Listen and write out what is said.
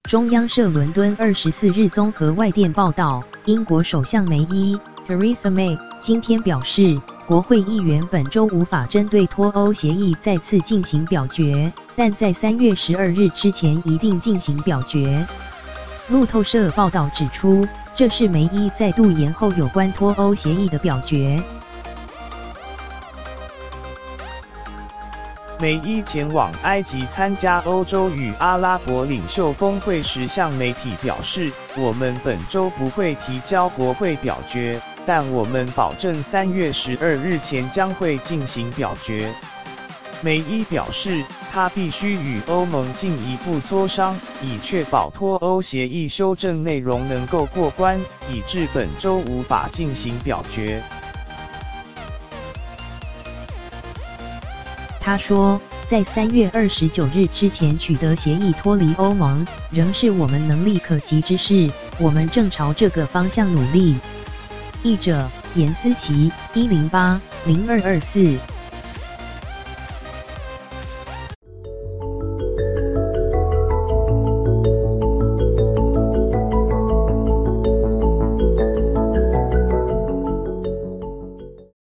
中央社伦敦24日综合外电报道，英国首相梅伊 Theresa May 今天表示，国会议员本周无法针对脱欧协议再次进行表决，但在3月12日之前一定进行表决。路透社报道指出，这是梅伊再度延后有关脱欧协议的表决。梅伊前往埃及参加欧洲与阿拉伯领袖峰会时向媒体表示，我们本周不会提交国会表决，但我们保证3月12日前将会进行表决。梅伊表示，他必须与欧盟进一步磋商，以确保脱欧协议修正内容能够过关，以致本周无法进行表决。他说，在3月29日之前取得协议脱离欧盟，仍是我们能力可及之事，我们正朝这个方向努力。译者：严思琪，108-0224。